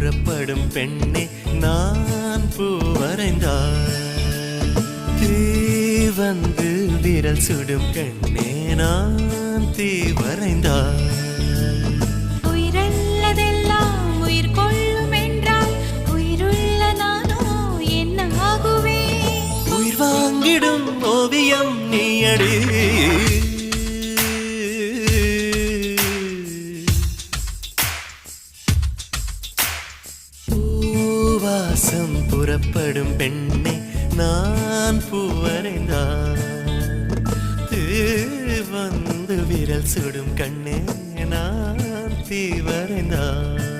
புறப்படும் பெண்ணே நான் பூ வரைந்தார். தீ வந்து விரல் சுடும் கண்ணே நான் தீ வரைந்தார். உயிரல்லதெல்லாம் உயிர் கொள்ளும் என்றால் உயிருள்ள நானோ என்ன ஆகுவேன்? உயிர் வாங்கிடும் ஓவியம் நீயடி. பூவாசம் புறப்படும் பெண்ணே நான் பூ வரைந்தார். வந்து விரல் சுடும் கண்ணே நான் தீ வரைந்தார்.